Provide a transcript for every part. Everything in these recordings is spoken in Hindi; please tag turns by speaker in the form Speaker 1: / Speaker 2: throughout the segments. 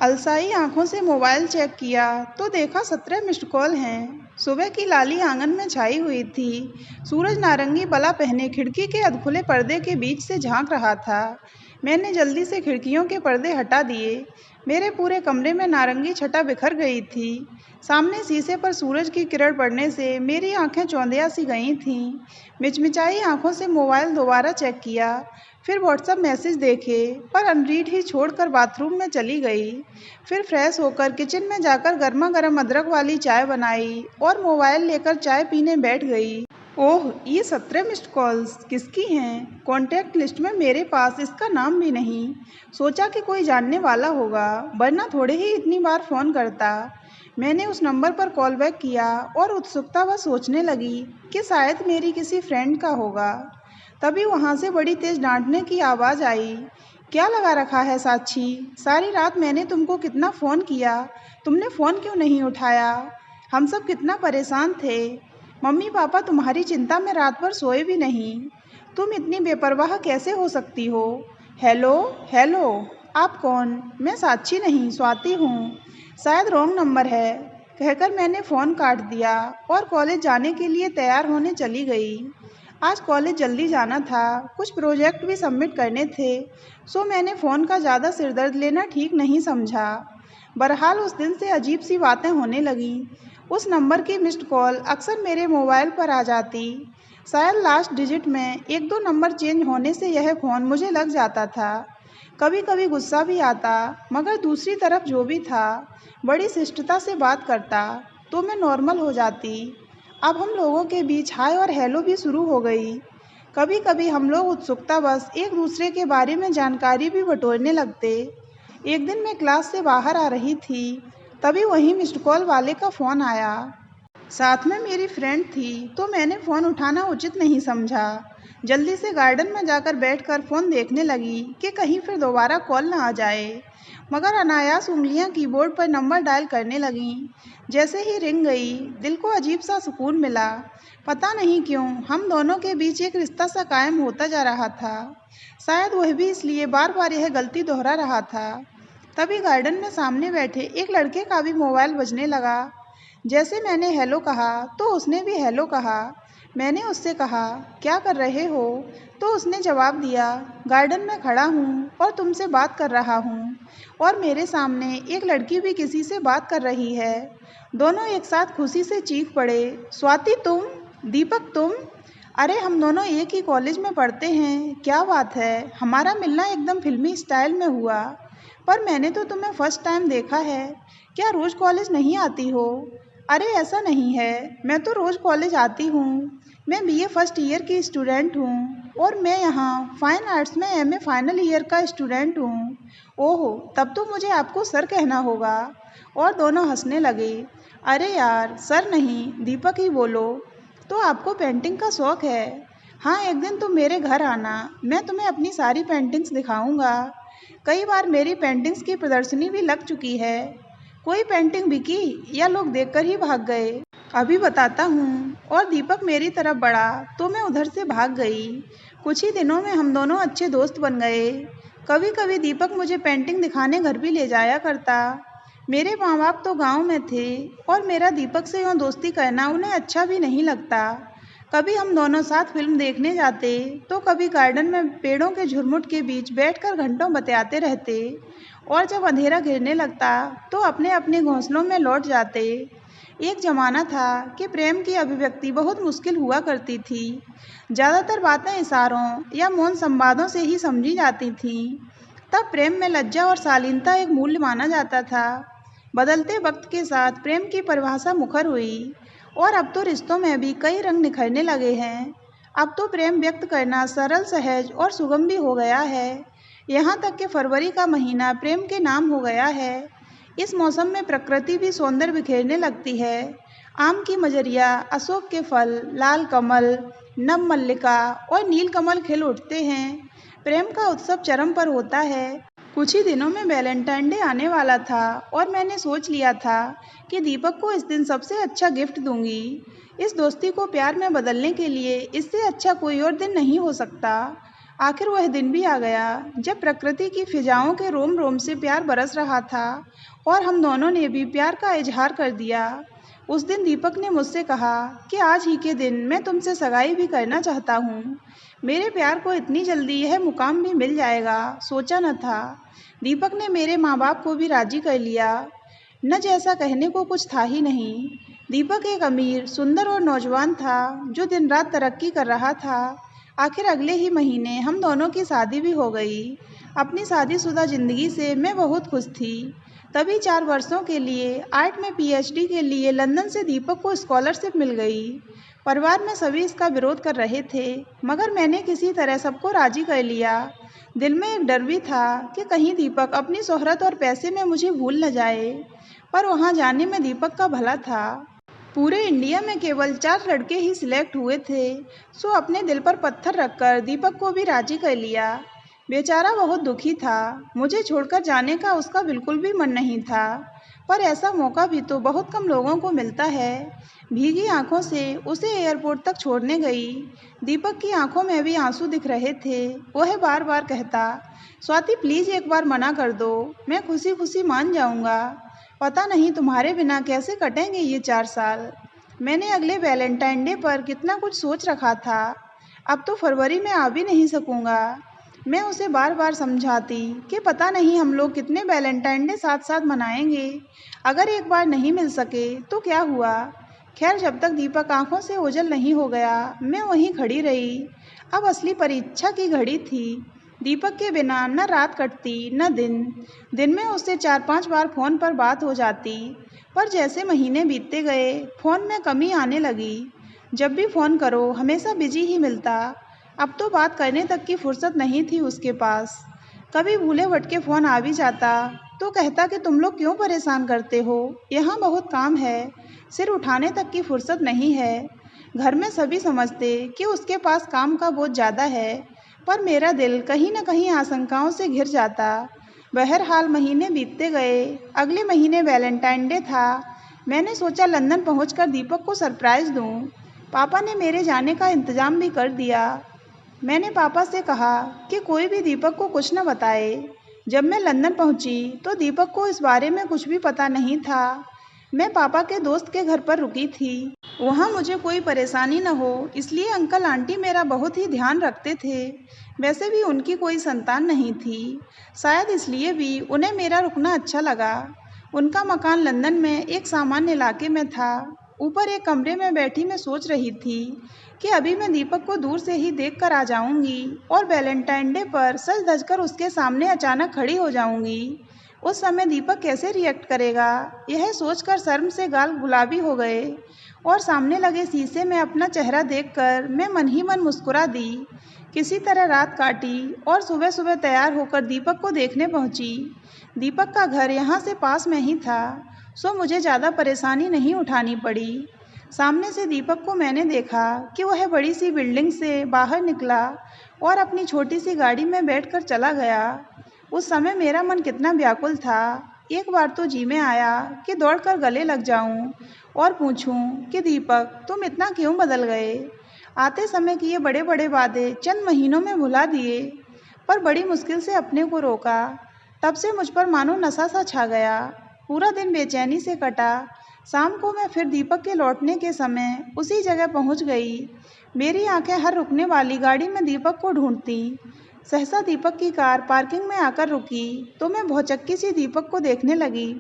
Speaker 1: अलसाई आंखों से मोबाइल चेक किया तो देखा 17 मिस्ड कॉल हैं। सुबह की लाली आंगन में छाई हुई थी। सूरज नारंगी बला पहने खिड़की के अधखुले पर्दे के बीच से झांक रहा था। मैंने जल्दी से खिड़कियों के पर्दे हटा दिए। मेरे पूरे कमरे में नारंगी छटा बिखर गई थी। सामने शीशे पर सूरज की किरण पड़ने से मेरी आंखें चौंधिया सी गई थीं। मिचमिचाई आंखों से मोबाइल दोबारा चेक किया, फिर व्हाट्सएप मैसेज देखे पर अनरीड ही छोड़कर बाथरूम में चली गई। फिर फ्रेश होकर किचन में जाकर गर्मा गर्म अदरक वाली चाय बनाई और मोबाइल लेकर चाय पीने बैठ गई। ओह, ये 17 मिस्ड कॉल्स किसकी हैं? कॉन्टैक्ट लिस्ट में मेरे पास इसका नाम भी नहीं। सोचा कि कोई जानने वाला होगा, वरना थोड़े ही इतनी बार फ़ोन करता। मैंने उस नंबर पर कॉल बैक किया और उत्सुकतावश सोचने लगी कि शायद मेरी किसी फ्रेंड का होगा। तभी वहाँ से बड़ी तेज डांटने की आवाज़ आई। क्या लगा रखा है साक्षी? सारी रात मैंने तुमको कितना फ़ोन किया, तुमने फ़ोन क्यों नहीं उठाया? हम सब कितना परेशान थे। मम्मी पापा तुम्हारी चिंता में रात भर सोए भी नहीं। तुम इतनी बेपरवाह कैसे हो सकती हो? हेलो हेलो, आप कौन? मैं साक्षी नहीं, स्वाति हूँ। शायद रॉन्ग नंबर है, कहकर मैंने फ़ोन काट दिया और कॉलेज जाने के लिए तैयार होने चली गई। आज कॉलेज जल्दी जाना था, कुछ प्रोजेक्ट भी सबमिट करने थे, सो मैंने फ़ोन का ज़्यादा सिरदर्द लेना ठीक नहीं समझा। बहरहाल उस दिन से अजीब सी बातें होने लगीं। उस नंबर की मिस्ड कॉल अक्सर मेरे मोबाइल पर आ जाती। शायद लास्ट डिजिट में एक दो नंबर चेंज होने से यह फ़ोन मुझे लग जाता था। कभी कभी गुस्सा भी आता, मगर दूसरी तरफ जो भी था बड़ी शिष्टता से बात करता तो मैं नॉर्मल हो जाती। अब हम लोगों के बीच हाय और हेलो भी शुरू हो गई। कभी कभी हम लोग उत्सुकतावश एक दूसरे के बारे में जानकारी भी बटोरने लगते। एक दिन मैं क्लास से बाहर आ रही थी, तभी वहीं मिस्ड कॉल वाले का फ़ोन आया। साथ में मेरी फ्रेंड थी तो मैंने फ़ोन उठाना उचित नहीं समझा। जल्दी से गार्डन में जाकर बैठकर फ़ोन देखने लगी कि कहीं फिर दोबारा कॉल ना आ जाए। मगर अनायास उंगलियां कीबोर्ड पर नंबर डायल करने लगीं। जैसे ही रिंग गई, दिल को अजीब सा सुकून मिला। पता नहीं क्यों हम दोनों के बीच एक रिश्ता सा कायम होता जा रहा था। शायद वह भी इसलिए बार बार यह गलती दोहरा रहा था। तभी गार्डन में सामने बैठे एक लड़के का भी मोबाइल बजने लगा। जैसे मैंने हेलो कहा तो उसने भी हेलो कहा। मैंने उससे कहा, क्या कर रहे हो? तो उसने जवाब दिया, गार्डन में खड़ा हूँ और तुमसे बात कर रहा हूँ। और मेरे सामने एक लड़की भी किसी से बात कर रही है। दोनों एक साथ खुशी से चीख पड़े, स्वाति तुम? दीपक तुम? अरे हम दोनों एक ही कॉलेज में पढ़ते हैं, क्या बात है, हमारा मिलना एकदम फिल्मी स्टाइल में हुआ। पर मैंने तो तुम्हें फर्स्ट टाइम देखा है, क्या रोज़ कॉलेज नहीं आती हो? अरे ऐसा नहीं है, मैं तो रोज़ कॉलेज आती हूँ। मैं बीए फर्स्ट ईयर की स्टूडेंट हूँ और मैं यहाँ फाइन आर्ट्स में एमए फाइनल ईयर का स्टूडेंट हूँ। ओह, तब तो मुझे आपको सर कहना होगा। और दोनों हंसने लगे। अरे यार, सर नहीं, दीपक ही बोलो। तो आपको पेंटिंग का शौक़ है? हाँ, एक दिन तुम मेरे घर आना, मैं तुम्हें अपनी सारी पेंटिंग्स दिखाऊंगा। कई बार मेरी पेंटिंग्स की प्रदर्शनी भी लग चुकी है। कोई पेंटिंग बिकी या लोग देखकर ही भाग गए? अभी बताता हूँ। और दीपक मेरी तरफ बढ़ा तो मैं उधर से भाग गई। कुछ ही दिनों में हम दोनों अच्छे दोस्त बन गए। कभी कभी दीपक मुझे पेंटिंग दिखाने घर भी ले जाया करता। मेरे माँ बाप तो गांव में थे और मेरा दीपक से यूँ दोस्ती करना उन्हें अच्छा भी नहीं लगता। कभी हम दोनों साथ फिल्म देखने जाते तो कभी गार्डन में पेड़ों के झुरमुट के बीच बैठकर घंटों बतियाते रहते। और जब अंधेरा गिरने लगता तो अपने अपने घोंसलों में लौट जाते। एक ज़माना था कि प्रेम की अभिव्यक्ति बहुत मुश्किल हुआ करती थी। ज़्यादातर बातें इशारों या मौन संवादों से ही समझी जाती थीं। तब प्रेम में लज्जा और शालीनता एक मूल्य माना जाता था। बदलते वक्त के साथ प्रेम की परिभाषा मुखर हुई और अब तो रिश्तों में भी कई रंग निखरने लगे हैं। अब तो प्रेम व्यक्त करना सरल, सहज और सुगम भी हो गया है। यहाँ तक कि फरवरी का महीना प्रेम के नाम हो गया है। इस मौसम में प्रकृति भी सौंदर्य बिखेरने लगती है। आम की मजरिया, अशोक के फल, लाल कमल, नव मल्लिका और नील कमल खिल उठते हैं। प्रेम का उत्सव चरम पर होता है। कुछ ही दिनों में वैलेंटाइन डे आने वाला था और मैंने सोच लिया था कि दीपक को इस दिन सबसे अच्छा गिफ्ट दूंगी। इस दोस्ती को प्यार में बदलने के लिए इससे अच्छा कोई और दिन नहीं हो सकता। आखिर वह दिन भी आ गया जब प्रकृति की फिजाओं के रोम रोम से प्यार बरस रहा था और हम दोनों ने भी प्यार का इजहार कर दिया। उस दिन दीपक ने मुझसे कहा कि आज ही के दिन मैं तुमसे सगाई भी करना चाहता हूँ। मेरे प्यार को इतनी जल्दी यह मुकाम भी मिल जाएगा, सोचा न था। दीपक ने मेरे माँ बाप को भी राजी कर लिया। न जैसा कहने को कुछ था ही नहीं। दीपक एक अमीर, सुंदर और नौजवान था जो दिन रात तरक्की कर रहा था। आखिर अगले ही महीने हम दोनों की शादी भी हो गई। अपनी शादीशुदा ज़िंदगी से मैं बहुत खुश थी। तभी 4 वर्षों के लिए आर्ट में पीएचडी के लिए लंदन से दीपक को स्कॉलरशिप मिल गई। परिवार में सभी इसका विरोध कर रहे थे, मगर मैंने किसी तरह सबको राजी कर लिया। दिल में एक डर भी था कि कहीं दीपक अपनी शोहरत और पैसे में मुझे भूल न जाए, पर वहाँ जाने में दीपक का भला था। पूरे इंडिया में केवल 4 लड़के ही सिलेक्ट हुए थे, सो अपने दिल पर पत्थर रखकर दीपक को भी राजी कर लिया। बेचारा बहुत दुखी था। मुझे छोड़कर जाने का उसका बिल्कुल भी मन नहीं था, पर ऐसा मौका भी तो बहुत कम लोगों को मिलता है। भीगी आंखों से उसे एयरपोर्ट तक छोड़ने गई। दीपक की आंखों में भी आंसू दिख रहे थे। वह बार बार कहता, स्वाति प्लीज़ एक बार मना कर दो, मैं खुशी खुशी मान जाऊंगा। पता नहीं तुम्हारे बिना कैसे कटेंगे ये 4 साल। मैंने अगले वैलेंटाइन डे पर कितना कुछ सोच रखा था। अब तो फरवरी में आ भी नहीं सकूंगा। मैं उसे बार बार समझाती कि पता नहीं हम लोग कितने वैलेंटाइन डे साथ साथ मनाएंगे। अगर एक बार नहीं मिल सके तो क्या हुआ। खैर, जब तक दीपक आंखों से ओझल नहीं हो गया, मैं वहीं खड़ी रही। अब असली परीक्षा की घड़ी थी। दीपक के बिना न रात कटती न दिन में उससे 4-5 बार फ़ोन पर बात हो जाती। पर जैसे महीने बीतते गए, फ़ोन में कमी आने लगी। जब भी फ़ोन करो हमेशा बिजी ही मिलता। अब तो बात करने तक की फुर्सत नहीं थी उसके पास। कभी भूले भटके फ़ोन आ भी जाता तो कहता कि तुम लोग क्यों परेशान करते हो, यहाँ बहुत काम है, सिर उठाने तक की फुर्सत नहीं है। घर में सभी समझते कि उसके पास काम का बोझ ज़्यादा है, पर मेरा दिल कहीं न कहीं आशंकाओं से घिर जाता। बहरहाल महीने बीतते गए। अगले महीने वैलेंटाइन डे था। मैंने सोचा लंदन पहुंचकर दीपक को सरप्राइज़ दूं। पापा ने मेरे जाने का इंतज़ाम भी कर दिया। मैंने पापा से कहा कि कोई भी दीपक को कुछ न बताए। जब मैं लंदन पहुंची तो दीपक को इस बारे में कुछ भी पता नहीं था। मैं पापा के दोस्त के घर पर रुकी थी। वहाँ मुझे कोई परेशानी न हो, इसलिए अंकल आंटी मेरा बहुत ही ध्यान रखते थे। वैसे भी उनकी कोई संतान नहीं थी, शायद इसलिए भी उन्हें मेरा रुकना अच्छा लगा। उनका मकान लंदन में एक सामान्य इलाके में था। ऊपर एक कमरे में बैठी मैं सोच रही थी कि अभी मैं दीपक को दूर से ही देख कर आ जाऊंगी और वैलेंटाइन डे पर सज धज कर उसके सामने अचानक खड़ी हो जाऊंगी। उस समय दीपक कैसे रिएक्ट करेगा, यह सोचकर शर्म से गाल गुलाबी हो गए और सामने लगे शीशे में अपना चेहरा देखकर मैं मन ही मन मुस्कुरा दी। किसी तरह रात काटी और सुबह सुबह तैयार होकर दीपक को देखने पहुंची। दीपक का घर यहाँ से पास में ही था, सो मुझे ज़्यादा परेशानी नहीं उठानी पड़ी। सामने से दीपक को मैंने देखा कि वह बड़ी सी बिल्डिंग से बाहर निकला और अपनी छोटी सी गाड़ी में बैठकर चला गया। उस समय मेरा मन कितना व्याकुल था। एक बार तो जी में आया कि दौड़कर गले लग जाऊं और पूछूं कि दीपक तुम इतना क्यों बदल गए। आते समय किए बड़े बड़े वादे चंद महीनों में भुला दिए, पर बड़ी मुश्किल से अपने को रोका। तब से मुझ पर मानो नशा सा छा गया। पूरा दिन बेचैनी से कटा। शाम को मैं फिर दीपक के लौटने के समय उसी जगह पहुंच गई। मेरी आंखें हर रुकने वाली गाड़ी में दीपक को ढूंढती। सहसा दीपक की कार पार्किंग में आकर रुकी तो मैं भौचक्की सी दीपक को देखने लगी।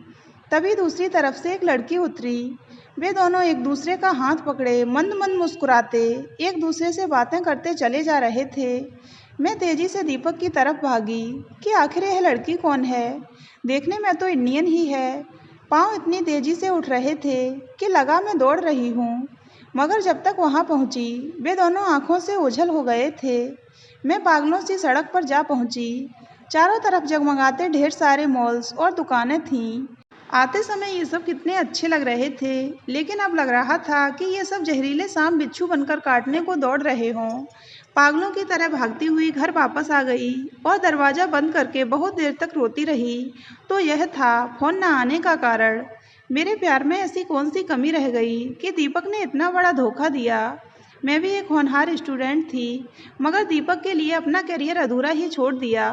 Speaker 1: तभी दूसरी तरफ से एक लड़की उतरी। वे दोनों एक दूसरे का हाथ पकड़े मंद मंद मुस्कुराते एक दूसरे से बातें करते चले जा रहे थे। मैं तेजी से दीपक की तरफ भागी कि आखिर यह लड़की कौन है। देखने में तो इंडियन ही है। पाँव इतनी तेजी से उठ रहे थे कि लगा मैं दौड़ रही हूँ, मगर जब तक वहाँ पहुँची वे दोनों आंखों से ओझल हो गए थे। मैं पागलों सी सड़क पर जा पहुँची। चारों तरफ जगमगाते ढेर सारे मॉल्स और दुकानें थीं। आते समय ये सब कितने अच्छे लग रहे थे, लेकिन अब लग रहा था कि ये सब जहरीले सांप बिच्छू बनकर काटने को दौड़ रहे हों। पागलों की तरह भागती हुई घर वापस आ गई और दरवाज़ा बंद करके बहुत देर तक रोती रही। तो यह था फ़ोन न आने का कारण। मेरे प्यार में ऐसी कौन सी कमी रह गई कि दीपक ने इतना बड़ा धोखा दिया। मैं भी एक होनहार स्टूडेंट थी, मगर दीपक के लिए अपना करियर अधूरा ही छोड़ दिया।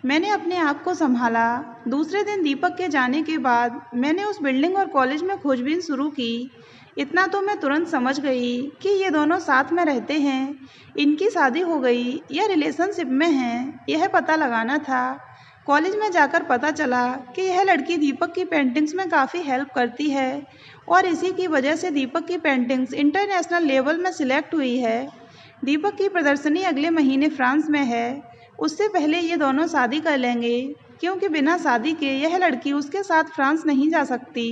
Speaker 1: मैंने अपने आप को संभाला। दूसरे दिन दीपक के जाने के बाद मैंने उस बिल्डिंग और कॉलेज में खोजबीन शुरू की। इतना तो मैं तुरंत समझ गई कि ये दोनों साथ में रहते हैं, इनकी शादी हो गई या रिलेशनशिप में हैं, यह पता लगाना था। कॉलेज में जाकर पता चला कि यह लड़की दीपक की पेंटिंग्स में काफ़ी हेल्प करती है और इसी की वजह से दीपक की पेंटिंग्स इंटरनेशनल लेवल में सिलेक्ट हुई है। दीपक की प्रदर्शनी अगले महीने फ्रांस में है। उससे पहले ये दोनों शादी कर लेंगे, क्योंकि बिना शादी के यह लड़की उसके साथ फ्रांस नहीं जा सकती।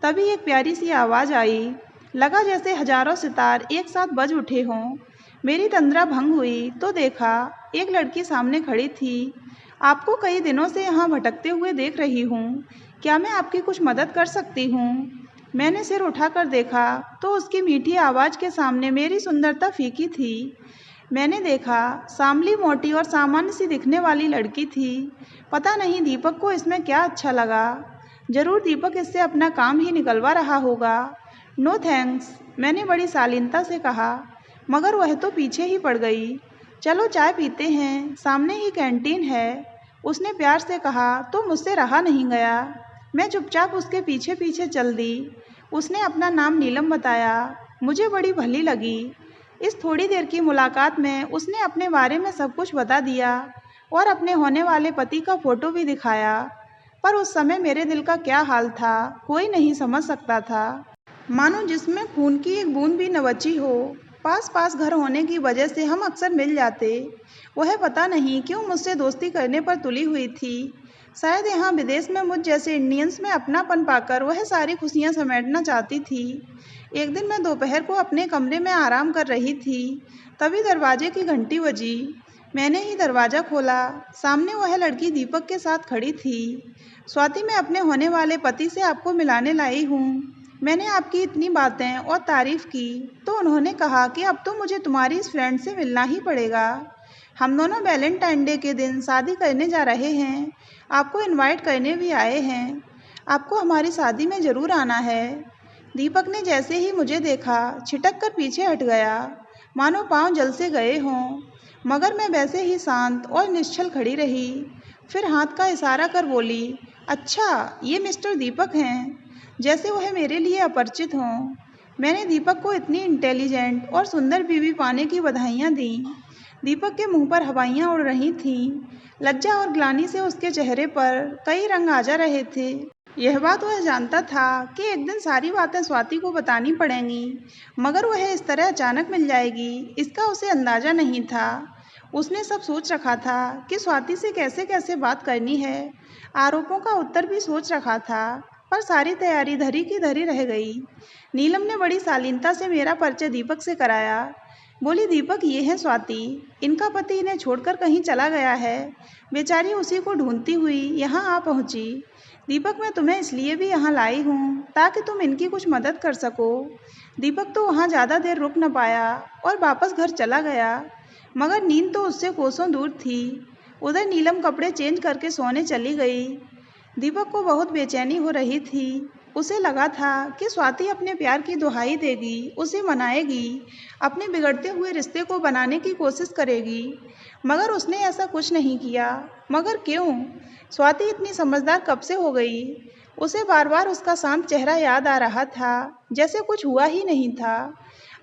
Speaker 1: तभी एक प्यारी सी आवाज़ आई। लगा जैसे हजारों सितार एक साथ बज उठे हों। मेरी तंद्रा भंग हुई तो देखा एक लड़की सामने खड़ी थी। आपको कई दिनों से यहाँ भटकते हुए देख रही हूँ। क्या मैं आपकी कुछ मदद कर सकती हूँ? मैंने सिर उठाकर देखा तो उसकी मीठी आवाज़ के सामने मेरी सुंदरता फीकी थी। मैंने देखा सांवली, मोटी और सामान्य सी दिखने वाली लड़की थी। पता नहीं दीपक को इसमें क्या अच्छा लगा। जरूर दीपक इससे अपना काम ही निकलवा रहा होगा। नो थैंक्स, मैंने बड़ी शालीनता से कहा, मगर वह तो पीछे ही पड़ गई। चलो चाय पीते हैं, सामने ही कैंटीन है, उसने प्यार से कहा तो मुझसे रहा नहीं गया। मैं चुपचाप उसके पीछे पीछे चल दी। उसने अपना नाम नीलम बताया। मुझे बड़ी भली लगी। इस थोड़ी देर की मुलाकात में उसने अपने बारे में सब कुछ बता दिया और अपने होने वाले पति का फोटो भी दिखाया। पर उस समय मेरे दिल का क्या हाल था, कोई नहीं समझ सकता था। मानो जिसमें खून की एक बूंद भी न बची हो। पास पास घर होने की वजह से हम अक्सर मिल जाते। वह पता नहीं क्यों मुझसे दोस्ती करने पर तुली हुई थी। शायद यहाँ विदेश में मुझ जैसे इंडियंस में अपनापन पाकर वह सारी खुशियाँ समेटना चाहती थी। एक दिन मैं दोपहर को अपने कमरे में आराम कर रही थी, तभी दरवाजे की घंटी बजी। मैंने ही दरवाज़ा खोला। सामने वह लड़की दीपक के साथ खड़ी थी। स्वाति, मैं अपने होने वाले पति से आपको मिलाने लाई हूँ। मैंने आपकी इतनी बातें और तारीफ़ की तो उन्होंने कहा कि अब तो मुझे तुम्हारी इस फ्रेंड से मिलना ही पड़ेगा। हम दोनों वैलेंटाइन डे के दिन शादी करने जा रहे हैं, आपको इनवाइट करने भी आए हैं। आपको हमारी शादी में ज़रूर आना है। दीपक ने जैसे ही मुझे देखा छिटक कर पीछे हट गया, मानो पाँव जल से गए हों। मगर मैं वैसे ही शांत और निश्चल खड़ी रही। फिर हाथ का इशारा कर बोली, अच्छा ये मिस्टर दीपक हैं, जैसे वह मेरे लिए अपरिचित हों। मैंने दीपक को इतनी इंटेलिजेंट और सुंदर बीवी पाने की बधाइयाँ दीं। दीपक के मुंह पर हवाइयाँ उड़ रही थीं। लज्जा और ग्लानि से उसके चेहरे पर कई रंग आ जा रहे थे। यह बात वह जानता था कि एक दिन सारी बातें स्वाति को बतानी पड़ेंगी, मगर वह इस तरह अचानक मिल जाएगी, इसका उसे अंदाज़ा नहीं था। उसने सब सोच रखा था कि स्वाति से कैसे कैसे बात करनी है। आरोपों का उत्तर भी सोच रखा था, पर सारी तैयारी धरी की धरी रह गई। नीलम ने बड़ी शालीनता से मेरा परिचय दीपक से कराया। बोली, दीपक ये है स्वाति, इनका पति इन्हें छोड़कर कहीं चला गया है। बेचारी उसी को ढूंढती हुई यहाँ आ पहुँची। दीपक, मैं तुम्हें इसलिए भी यहाँ लाई हूँ ताकि तुम इनकी कुछ मदद कर सको। दीपक तो वहाँ ज़्यादा देर रुक न पाया और वापस घर चला गया, मगर नींद तो उससे कोसों दूर थी। उधर नीलम कपड़े चेंज करके सोने चली गई। दीपक को बहुत बेचैनी हो रही थी। उसे लगा था कि स्वाति अपने प्यार की दुहाई देगी, उसे मनाएगी, अपने बिगड़ते हुए रिश्ते को बनाने की कोशिश करेगी, मगर उसने ऐसा कुछ नहीं किया। मगर क्यों? स्वाति इतनी समझदार कब से हो गई? उसे बार बार उसका शांत चेहरा याद आ रहा था, जैसे कुछ हुआ ही नहीं था।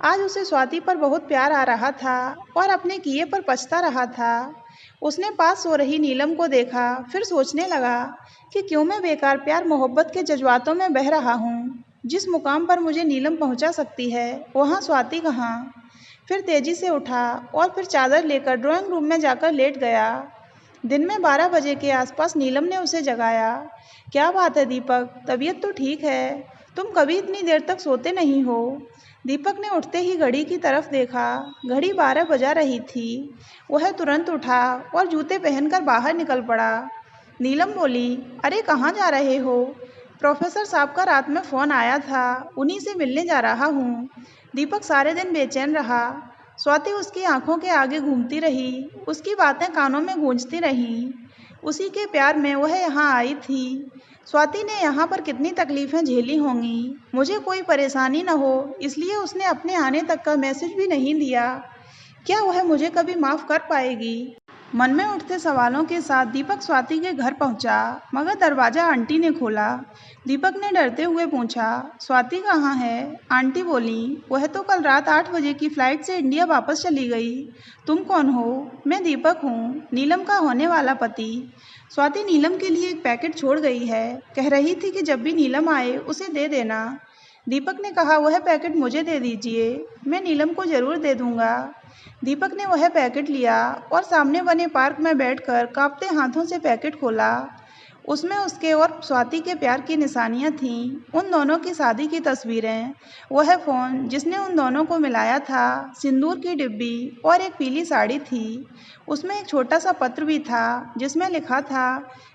Speaker 1: आज उसे स्वाति पर बहुत प्यार आ रहा था और अपने किए पर पछता रहा था। उसने पास सो रही नीलम को देखा, फिर सोचने लगा कि क्यों मैं बेकार प्यार मोहब्बत के जज्बातों में बह रहा हूँ। जिस मुकाम पर मुझे नीलम पहुँचा सकती है, वहाँ स्वाति कहाँ। फिर तेजी से उठा और फिर चादर लेकर ड्राइंग रूम में जाकर लेट गया। दिन में 12 बजे के आसपास नीलम ने उसे जगाया। क्या बात है दीपक, तबीयत तो ठीक है, तुम कभी इतनी देर तक सोते नहीं हो। दीपक ने उठते ही घड़ी की तरफ देखा। घड़ी 12 बजा रही थी। वह तुरंत उठा और जूते पहनकर बाहर निकल पड़ा। नीलम बोली, अरे कहाँ जा रहे हो? प्रोफेसर साहब का रात में फ़ोन आया था, उन्हीं से मिलने जा रहा हूँ। दीपक सारे दिन बेचैन रहा। स्वाति उसकी आंखों के आगे घूमती रही, उसकी बातें कानों में गूंजती रहीं। उसी के प्यार में वह यहाँ आई थी। स्वाति ने यहाँ पर कितनी तकलीफ़ें झेली होंगी। मुझे कोई परेशानी न हो इसलिए उसने अपने आने तक का मैसेज भी नहीं दिया। क्या वह मुझे कभी माफ़ कर पाएगी? मन में उठते सवालों के साथ दीपक स्वाति के घर पहुंचा, मगर दरवाज़ा आंटी ने खोला। दीपक ने डरते हुए पूछा, स्वाति कहाँ है? आंटी बोली, वह तो कल रात 8 बजे की फ़्लाइट से इंडिया वापस चली गई। तुम कौन हो? मैं दीपक हूँ, नीलम का होने वाला पति। स्वाति नीलम के लिए एक पैकेट छोड़ गई है, कह रही थी कि जब भी नीलम आए उसे दे देना। दीपक ने कहा, वह पैकेट मुझे दे दीजिए, मैं नीलम को ज़रूर दे दूंगा। दीपक ने वह पैकेट लिया और सामने बने पार्क में बैठकर कांपते हाथों से पैकेट खोला। उसमें उसके और स्वाति के प्यार की निशानियां थीं, उन दोनों की शादी की तस्वीरें, वह फ़ोन जिसने उन दोनों को मिलाया था, सिंदूर की डिब्बी और एक पीली साड़ी थी। उसमें एक छोटा सा पत्र भी था जिसमें लिखा था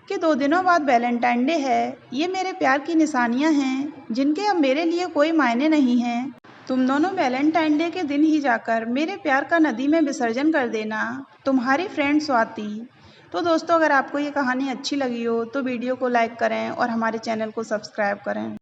Speaker 1: कि 2 दिनों बाद वैलेंटाइन डे है। ये मेरे प्यार की निशानियां हैं जिनके अब मेरे लिए कोई मायने नहीं हैं। तुम दोनों वैलेंटाइन डे के दिन ही जाकर मेरे प्यार का नदी में विसर्जन कर देना। तुम्हारी फ्रेंड स्वाति। तो दोस्तों, अगर आपको ये कहानी अच्छी लगी हो तो वीडियो को लाइक करें और हमारे चैनल को सब्सक्राइब करें।